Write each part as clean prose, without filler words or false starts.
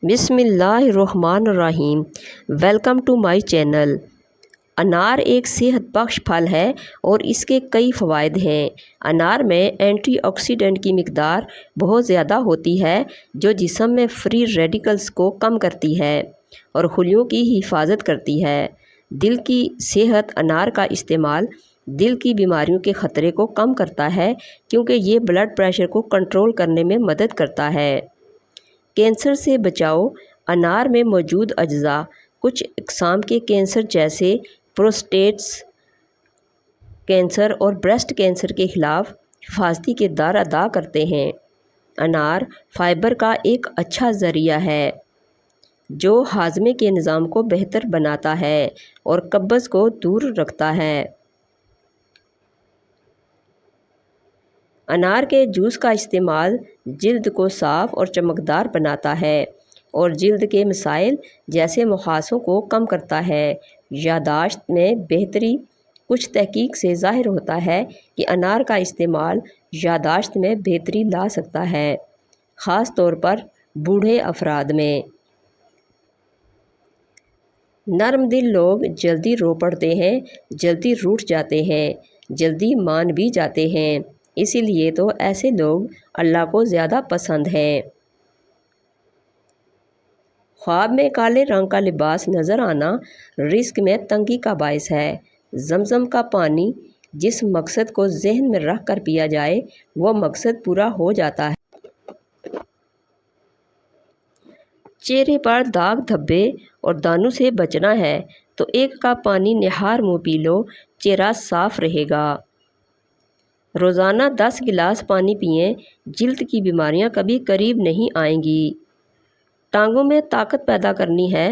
بسم اللہ الرحمن الرحیم۔ Welcome to my channel. انار ایک صحت بخش پھل ہے اور اس کے کئی فوائد ہیں۔ انار میں اینٹی آکسیڈنٹ کی مقدار بہت زیادہ ہوتی ہے جو جسم میں فری ریڈیکلز کو کم کرتی ہے اور خلیوں کی حفاظت کرتی ہے۔ دل کی صحت۔ انار کا استعمال دل کی بیماریوں کے خطرے کو کم کرتا ہے کیونکہ یہ بلڈ پریشر کو کنٹرول کرنے میں مدد کرتا ہے۔ کینسر سے بچاؤ۔ انار میں موجود اجزاء کچھ اقسام کے کینسر جیسے پروسٹیٹ کینسر اور بریسٹ کینسر کے خلاف حفاظتی کردار ادا کرتے ہیں۔ انار فائبر کا ایک اچھا ذریعہ ہے جو ہاضمے کے نظام کو بہتر بناتا ہے اور قبض کو دور رکھتا ہے۔ انار کے جوس کا استعمال جلد کو صاف اور چمکدار بناتا ہے اور جلد کے مسائل جیسے مخاصوں کو کم کرتا ہے۔ یادداشت میں بہتری۔ کچھ تحقیق سے ظاہر ہوتا ہے کہ انار کا استعمال یادداشت میں بہتری لا سکتا ہے، خاص طور پر بوڑھے افراد میں۔ نرم دل لوگ جلدی رو پڑتے ہیں، جلدی روٹھ جاتے ہیں، جلدی مان بھی جاتے ہیں، اسی لیے تو ایسے لوگ اللہ کو زیادہ پسند ہیں۔ خواب میں کالے رنگ کا لباس نظر آنا رزق میں تنگی کا باعث ہے۔ زمزم کا پانی جس مقصد کو ذہن میں رکھ کر پیا جائے وہ مقصد پورا ہو جاتا ہے۔ چہرے پر داغ دھبے اور دانوں سے بچنا ہے تو ایک کپ پانی نہار منہ پی لو، چہرہ صاف رہے گا۔ روزانہ 10 گلاس پانی پئیں، جلد کی بیماریاں کبھی قریب نہیں آئیں گی۔ ٹانگوں میں طاقت پیدا کرنی ہے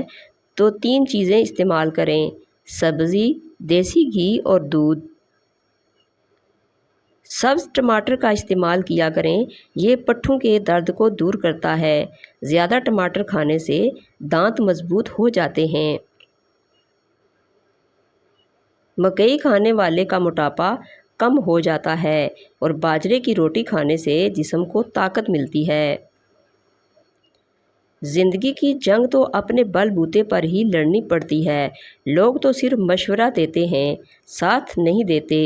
تو 3 چیزیں استعمال کریں: سبزی، دیسی گھی اور دودھ۔ سبز ٹماٹر کا استعمال کیا کریں، یہ پٹھوں کے درد کو دور کرتا ہے۔ زیادہ ٹماٹر کھانے سے دانت مضبوط ہو جاتے ہیں۔ مکئی کھانے والے کا موٹاپا کم ہو جاتا ہے اور باجرے کی روٹی کھانے سے جسم کو طاقت ملتی ہے۔ زندگی کی جنگ تو اپنے بل بوتے پر ہی لڑنی پڑتی ہے۔ لوگ تو صرف مشورہ دیتے ہیں، ساتھ نہیں دیتے۔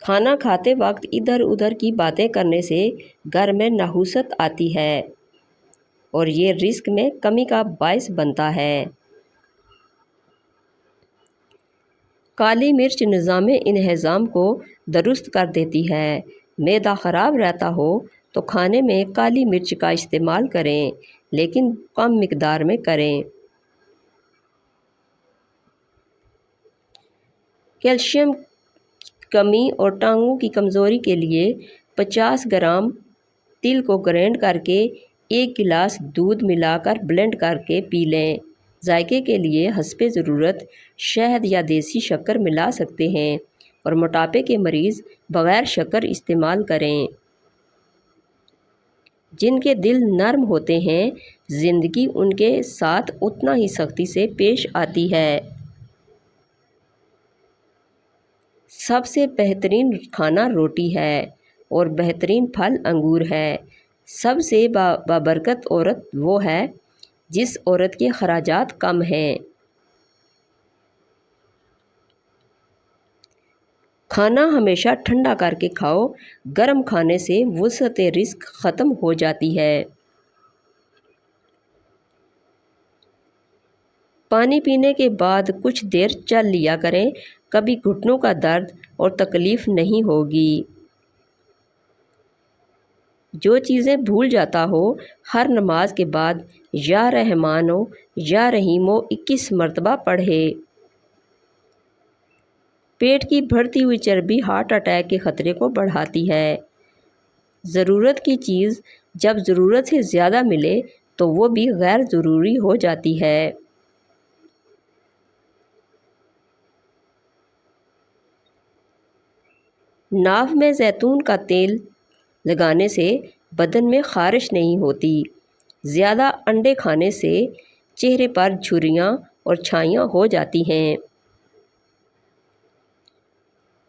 کھانا کھاتے وقت ادھر ادھر کی باتیں کرنے سے گھر میں نحوست آتی ہے اور یہ رزق میں کمی کا باعث بنتا ہے۔ کالی مرچ نظام انہضام کو درست کر دیتی ہے۔ معدہ خراب رہتا ہو تو کھانے میں کالی مرچ کا استعمال کریں، لیکن کم مقدار میں کریں۔ کیلشیم کمی اور ٹانگوں کی کمزوری کے لیے 50 گرام تل کو گرائنڈ کر کے 1 گلاس دودھ ملا کر بلینڈ کر کے پی لیں۔ ذائقے کے لیے حسب ضرورت شہد یا دیسی شکر ملا سکتے ہیں اور موٹاپے کے مریض بغیر شکر استعمال کریں۔ جن کے دل نرم ہوتے ہیں زندگی ان کے ساتھ اتنا ہی سختی سے پیش آتی ہے۔ سب سے بہترین کھانا روٹی ہے اور بہترین پھل انگور ہے۔ سب سے بابرکت عورت وہ ہے جس عورت کے اخراجات کم ہیں۔ کھانا ہمیشہ ٹھنڈا کر کے کھاؤ، گرم کھانے سے وسعت رزق ختم ہو جاتی ہے۔ پانی پینے کے بعد کچھ دیر چل لیا کریں، کبھی گھٹنوں کا درد اور تکلیف نہیں ہوگی۔ جو چیزیں بھول جاتا ہو ہر نماز کے بعد یا رحمانو یا رحیمو 21 مرتبہ پڑھے۔ پیٹ کی بڑھتی ہوئی چربی ہارٹ اٹیک کے خطرے کو بڑھاتی ہے۔ ضرورت کی چیز جب ضرورت سے زیادہ ملے تو وہ بھی غیر ضروری ہو جاتی ہے۔ ناف میں زیتون کا تیل لگانے سے بدن میں خارش نہیں ہوتی۔ زیادہ انڈے کھانے سے چہرے پر جھریاں اور چھائیاں ہو جاتی ہیں۔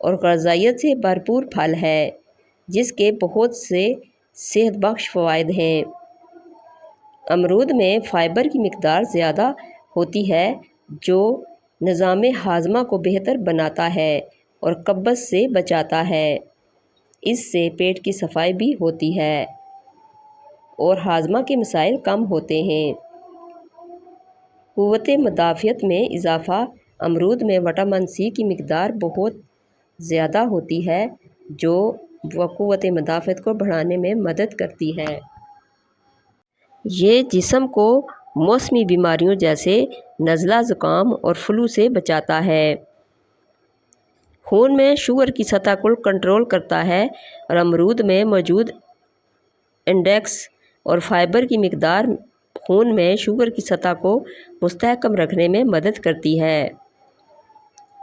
اور غذائیت سے بھرپور پھل ہے جس کے بہت سے صحت بخش فوائد ہیں۔ امرود میں فائبر کی مقدار زیادہ ہوتی ہے جو نظام ہاضمہ کو بہتر بناتا ہے اور قبض سے بچاتا ہے۔ اس سے پیٹ کی صفائی بھی ہوتی ہے اور ہاضمہ کے مسائل کم ہوتے ہیں۔ قوت مدافعت میں اضافہ، امرود میں وٹامن سی کی مقدار بہت زیادہ ہوتی ہے جو قوت مدافعت کو بڑھانے میں مدد کرتی ہے۔ یہ جسم کو موسمی بیماریوں جیسے نزلہ، زکام اور فلو سے بچاتا ہے۔ خون میں شوگر کی سطح کو کنٹرول کرتا ہے اور امرود میں موجود انڈیکس اور فائبر کی مقدار خون میں شوگر کی سطح کو مستحکم رکھنے میں مدد کرتی ہے،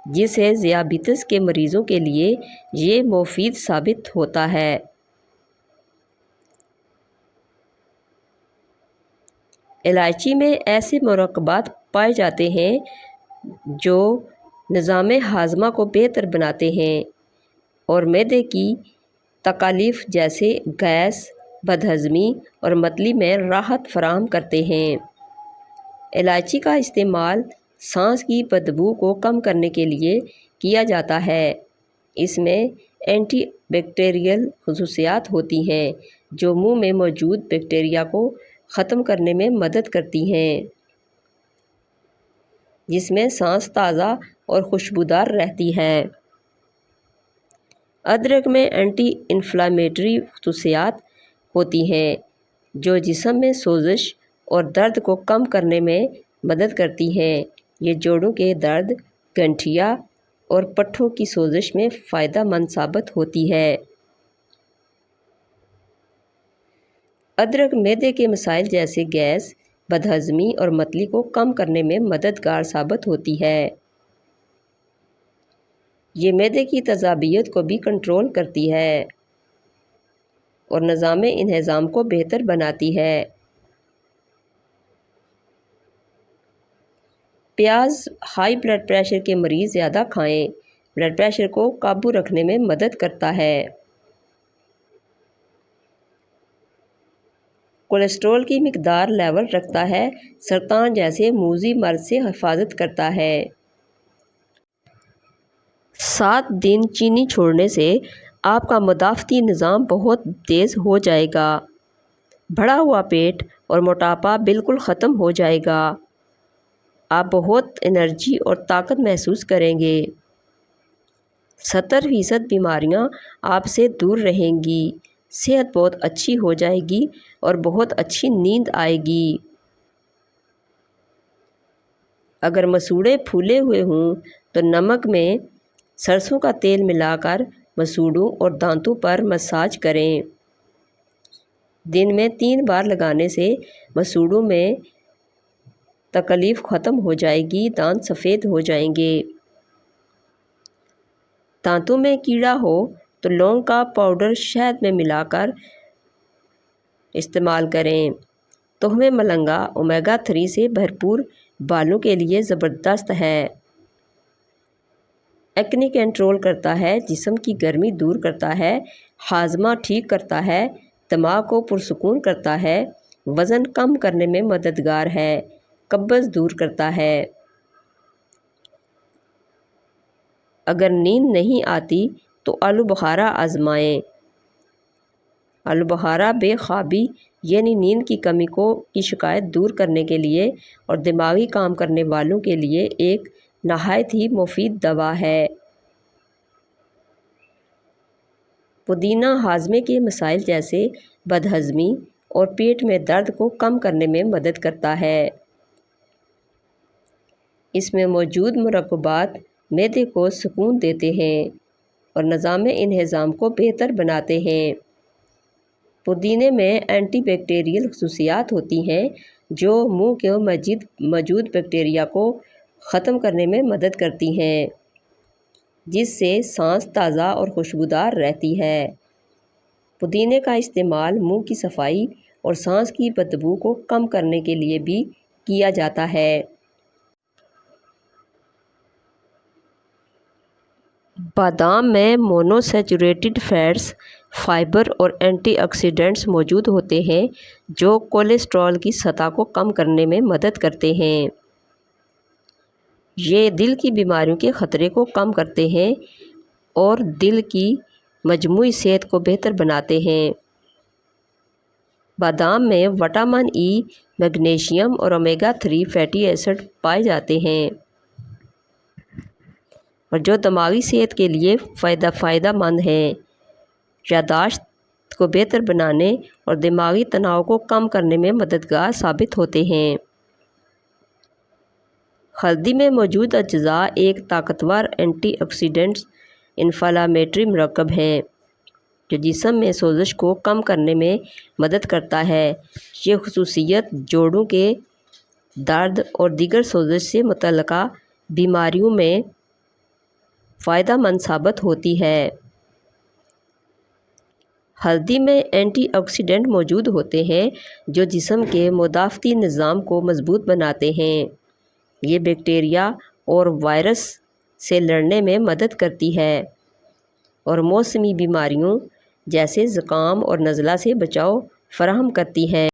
جس سے ذیابیطس کے مریضوں کے لیے یہ مفید ثابت ہوتا ہے۔ الائچی میں ایسے مرکبات پائے جاتے ہیں جو نظام ہاضمہ کو بہتر بناتے ہیں اور معدے کی تکالیف جیسے گیس، بدہضمی اور متلی میں راحت فراہم کرتے ہیں۔ الائچی کا استعمال سانس کی بدبو کو کم کرنے کے لیے کیا جاتا ہے۔ اس میں اینٹی بیکٹیریل خصوصیات ہوتی ہیں جو منہ میں موجود بیکٹیریا کو ختم کرنے میں مدد کرتی ہیں، جس میں سانس تازہ اور خوشبودار رہتی ہے۔ ادرک میں اینٹی انفلامیٹری خصوصیات ہوتی ہیں جو جسم میں سوزش اور درد کو کم کرنے میں مدد کرتی ہیں۔ یہ جوڑوں کے درد، گنٹھیا اور پٹھوں کی سوزش میں فائدہ مند ثابت ہوتی ہے۔ ادرک معدے کے مسائل جیسے گیس، بدہضمی اور متلی کو کم کرنے میں مددگار ثابت ہوتی ہے۔ یہ معدے کی تیزابیت کو بھی کنٹرول کرتی ہے اور نظام انہضام کو بہتر بناتی ہے۔ پیاز ہائی بلڈ پریشر کے مریض زیادہ کھائیں۔ بلڈ پریشر کو قابو رکھنے میں مدد کرتا ہے۔ کولیسٹرول کی مقدار لیول رکھتا ہے۔ سرطان جیسے موذی مرض سے حفاظت کرتا ہے۔ 7 دن چینی چھوڑنے سے آپ کا مدافعتی نظام بہت تیز ہو جائے گا۔ بڑھا ہوا پیٹ اور موٹاپا بالکل ختم ہو جائے گا۔ آپ بہت انرجی اور طاقت محسوس کریں گے۔ 70% بیماریاں آپ سے دور رہیں گی۔ صحت بہت اچھی ہو جائے گی اور بہت اچھی نیند آئے گی۔ اگر مسوڑھے پھولے ہوئے ہوں تو نمک میں سرسوں کا تیل ملا کر مسوڑھوں اور دانتوں پر مساج کریں۔ دن میں 3 بار لگانے سے مسوڑھوں میں تکلیف ختم ہو جائے گی، دانت سفید ہو جائیں گے۔ دانتوں میں کیڑا ہو تو لونگ کا پاؤڈر شہد میں ملا کر استعمال کریں۔ تخمِ ملنگا اومیگا 3 سے بھرپور بالوں کے لیے زبردست ہے۔ ایکنی کنٹرول کرتا ہے، جسم کی گرمی دور کرتا ہے، ہاضمہ ٹھیک کرتا ہے، دماغ کو پرسکون کرتا ہے، وزن کم کرنے میں مددگار ہے، قبض دور کرتا ہے۔ اگر نیند نہیں آتی تو آلو بخارا آزمائیں۔ آلو بخارا بے خوابی یعنی نیند کی کمی کی شکایت دور کرنے کے لیے اور دماغی کام کرنے والوں کے لیے ایک نہایت ہی مفید دوا ہے۔ پودینہ ہاضمے کے مسائل جیسے بدہضمی اور پیٹ میں درد کو کم کرنے میں مدد کرتا ہے۔ اس میں موجود مرکبات معدے کو سکون دیتے ہیں اور نظام انہضام کو بہتر بناتے ہیں۔ پودینے میں اینٹی بیکٹیریل خصوصیات ہوتی ہیں جو منہ کے موجود بیکٹیریا کو ختم کرنے میں مدد کرتی ہیں، جس سے سانس تازہ اور خوشبودار رہتی ہے۔ پودینے کا استعمال منہ کی صفائی اور سانس کی بدبو کو کم کرنے کے لیے بھی کیا جاتا ہے۔ بادام میں مونوسیچوریٹڈ فیٹس، فائبر اور اینٹی آکسیڈنٹس موجود ہوتے ہیں جو کولیسٹرول کی سطح کو کم کرنے میں مدد کرتے ہیں۔ یہ دل کی بیماریوں کے خطرے کو کم کرتے ہیں اور دل کی مجموعی صحت کو بہتر بناتے ہیں۔ بادام میں وٹامن ای، میگنیشیم اور اومیگا 3 فیٹی ایسڈ پائے جاتے ہیں اور جو دماغی صحت کے لیے فائدہ مند ہیں۔ یادداشت کو بہتر بنانے اور دماغی تناؤ کو کم کرنے میں مددگار ثابت ہوتے ہیں۔ ہلدی میں موجود اجزاء ایک طاقتور اینٹی آکسیڈنٹ انفلامیٹری مرکب ہیں جو جسم میں سوزش کو کم کرنے میں مدد کرتا ہے۔ یہ خصوصیت جوڑوں کے درد اور دیگر سوزش سے متعلقہ بیماریوں میں فائدہ مند ثابت ہوتی ہے۔ ہلدی میں اینٹی آکسیڈنٹ موجود ہوتے ہیں جو جسم کے مدافعتی نظام کو مضبوط بناتے ہیں۔ یہ بیکٹیریا اور وائرس سے لڑنے میں مدد کرتی ہے اور موسمی بیماریوں جیسے زکام اور نزلہ سے بچاؤ فراہم کرتی ہے۔